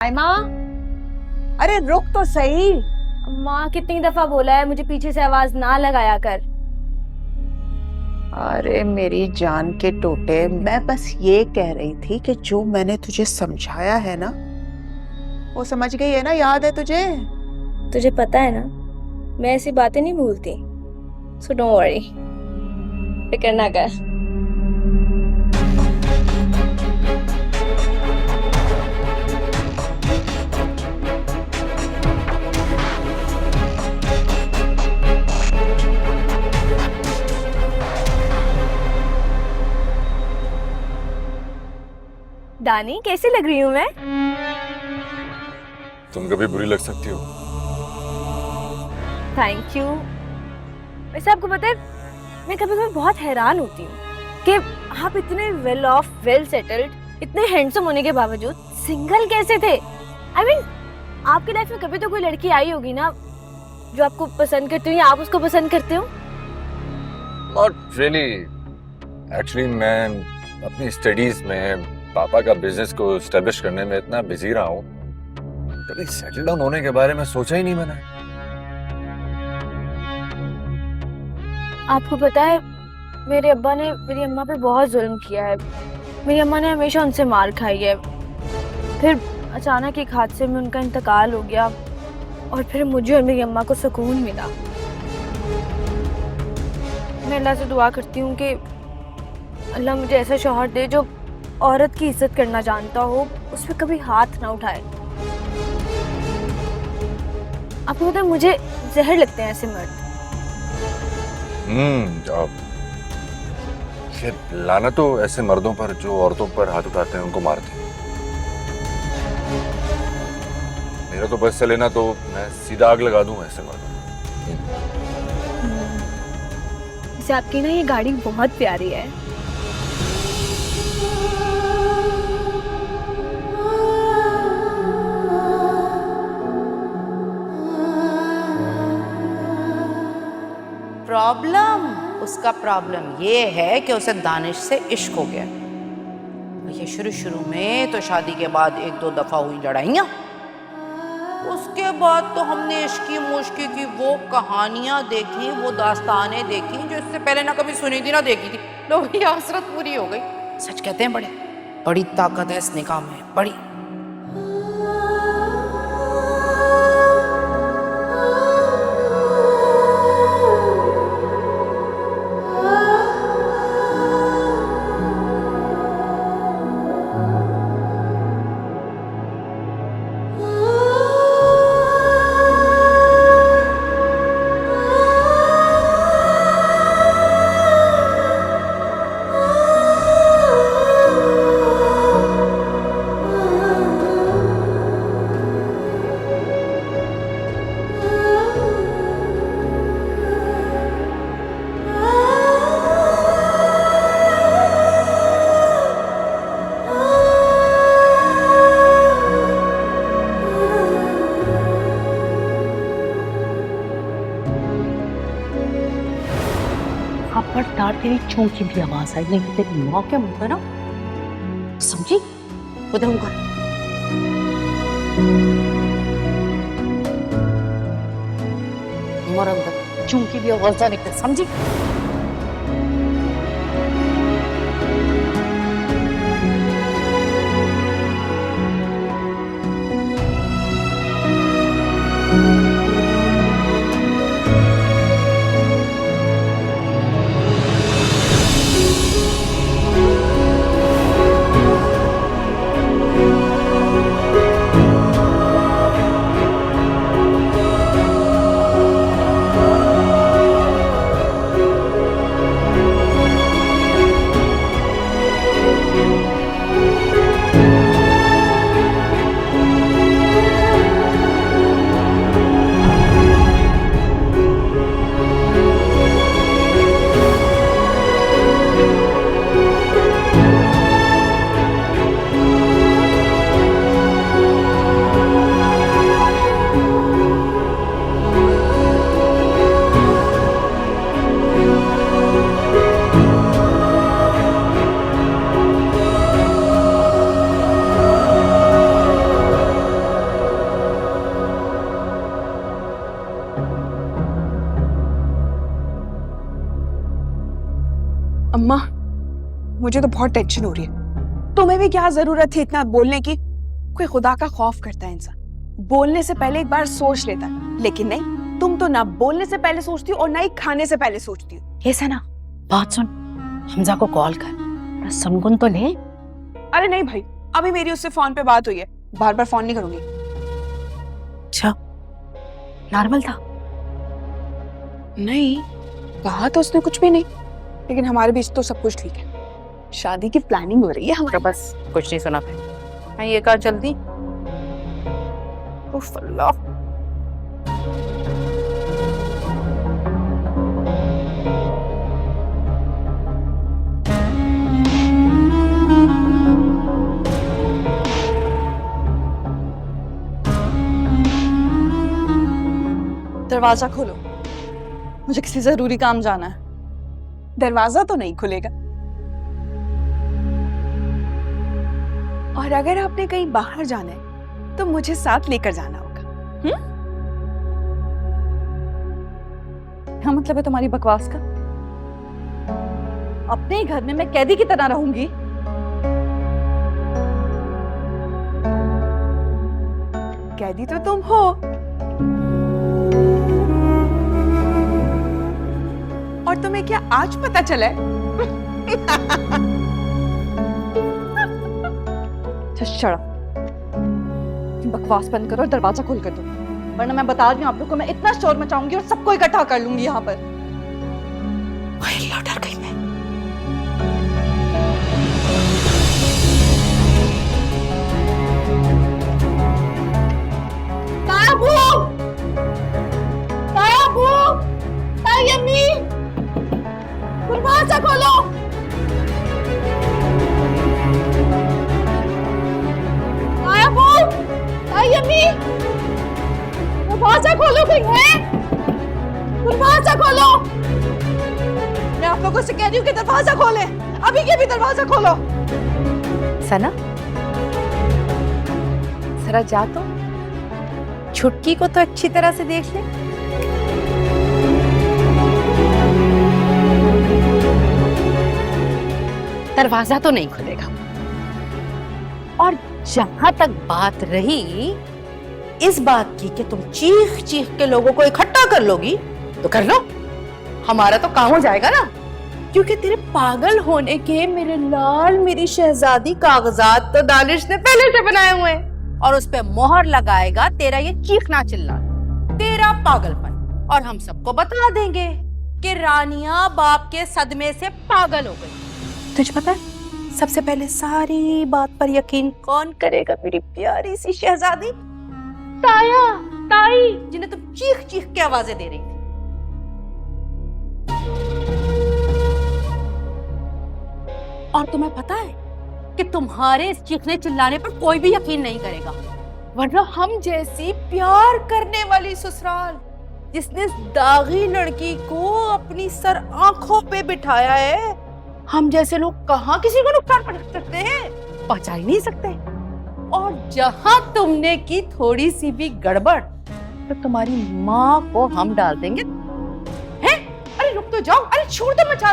साइमा, अरे रुक तो सही। माँ कितनी दफा बोला है मुझे पीछे से आवाज ना लगाया कर। अरे मेरी जान के टोटे, मैं बस ये कह रही थी कि जो मैंने तुझे समझाया है ना, वो समझ गई है ना? याद है तुझे? तुझे पता है ना मैं ऐसी बातें नहीं भूलती, सो डोंट वरी, फिक्र ना कर। दानी कैसी लग रही हूँ मैं? तुम कभी बुरी लग सकती हो। Thank you. वैसे आपको पता है मैं कभी कभी बहुत हैरान होती हूँ कि आप इतने वेल ऑफ, वेल सेटल्ड, इतने हैंडसम होने के बावजूद सिंगल कैसे थे? I mean, आपकी लाइफ में कभी तो कोई लड़की आई होगी ना जो आपको पसंद करती हो या आप उसको पसंद करते हो? Not really. Actually, मैं अपनी स्टडीज में पापा का बिजनेस को एस्टेब्लिश करने में इतना बिजी रहा हूँ, कभी सेटल डाउन होने के बारे में सोचा ही नहीं मैंने। आपको पता है मेरे अब्बा ने मेरी अम्मा पे बहुत जुल्म किया है। मेरी अम्मा ने हमेशा उनसे मार खाई है। फिर अचानक एक हादसे में उनका इंतकाल हो गया और फिर मुझे और मेरी अम्मा को सुकून मिला। मैं अल्लाह से दुआ करती हूँ कि अल्लाह मुझे ऐसा शौहर दे जो औरत की इज्जत करना जानता हो, उस पर कभी हाथ ना उठाए। आपको पता है मुझे जहर लगते हैं ऐसे मर्द। ये लाना तो ऐसे मर्दों पर जो औरतों पर हाथ उठाते हैं उनको मारते हैं। मेरा तो बस चले ना तो मैं सीधा आग लगा दूं ऐसे मर्दों। वैसे आपकी ना ये गाड़ी बहुत प्यारी है। प्रॉब्लम, उसका प्रॉब्लम ये है कि उसे दानिश से इश्क हो गया। ये शुरू में तो शादी के बाद एक दो दफा हुई लड़ाइयाँ, उसके बाद तो हमने इश्की मुश्की की वो कहानियाँ देखी, वो दास्तानें देखी जो इससे पहले ना कभी सुनी थी ना देखी थी। लो ये हसरत पूरी हो गई। सच कहते हैं बड़ी ताकत है इस निकाह में, बड़ी। खबरदार तेरी चों की भी आवाज आई नहीं तो तेरी माँ के मुंह पे ना, समझी? उधर मुंह कर। मर अंदर, चों की भी आवाज आ निकल, समझी? अम्मा, मुझे तो बहुत टेंशन हो रही है। तुम्हें भी क्या जरूरत थी इतना बोलने की? कोई खुदा का खौफ करता है इंसान, बोलने से पहले एक बार सोच लेता है, लेकिन नहीं, तुम तो ना बोलने से पहले सोचती हो और ना ही खाने से पहले सोचती हो। ये सना, बात सुन, हमजा को कॉल कर, सुनगुन तो ले। अरे नहीं भाई, अभी मेरी उससे फोन पे बात हुई है, बार बार फोन नहीं करूंगी। अच्छा, नॉर्मल था? नहीं, कहा तो उसने कुछ भी नहीं, लेकिन हमारे बीच तो सब कुछ ठीक है। शादी की प्लानिंग हो रही है हमारे। बस कुछ नहीं सुना फिर। मैं ये कहा जल्दी। उफ अल्लाह। दरवाजा खोलो, मुझे किसी जरूरी काम जाना है। दरवाजा तो नहीं खुलेगा, और अगर आपने कहीं बाहर जाना है तो मुझे साथ लेकर जाना होगा। क्या मतलब है तुम्हारी बकवास का? अपने ही घर में मैं कैदी की तरह रहूंगी? कैदी तो तुम हो, और तुम्हें क्या आज पता चला है? शट अप, बकवास बंद करो और दरवाजा खोल कर दो, वरना मैं बता रही हूँ आप लोग को, मैं इतना शोर मचाऊंगी और सबको इकट्ठा कर लूंगी यहाँ पर। डर गई मैं। दरवाजा खोलो। दरवाजा खोलो, कोई है? दरवाजा खोलो। मैं आप लोगों से कह रही हूँ कि दरवाजा खोले, अभी के भी दरवाजा खोलो। सना, जरा जा तो, छुटकी को तो अच्छी तरह से देख ले। दरवाजा तो नहीं खुलेगा, और जहां तक बात रही इस बात की कि तुम चीख चीख के लोगों को इकट्ठा कर लोगी, तो कर लो, हमारा तो काम हो जाएगा ना। क्योंकि तेरे पागल होने के मेरे लाल मेरी शहजादी कागजात तो दानिश ने पहले से बनाए हुए हैं, और उस पे मोहर लगाएगा तेरा ये चीखना चिल्लाना, तेरा पागलपन, और हम सबको बता देंगे कि रानिया बाप के सदमे से पागल हो गई। तुझे पता है सबसे पहले सारी बात पर यकीन कौन करेगा? मेरी प्यारी सी शहजादी ताया, ताई, जिन्हें तुम चीख चीख के आवाजें दे रही थी। और तुम्हें पता है कि तुम्हारे इस चीखने चिल्लाने पर कोई भी यकीन नहीं करेगा, वरना हम जैसी प्यार करने वाली ससुराल, जिसने इस दागी लड़की को अपनी सर आंखों पे बिठाया है, हम जैसे लोग कहाँ किसी को नुकसान पहुंचा सकते हैं? पहुंचा ही नहीं सकते। और जहां तुमने की थोड़ी सी भी गड़बड़, तो तुम्हारी माँ को हम डाल देंगे। हैं? अरे रुक तो जाओ, अरे छोड़ तो मचा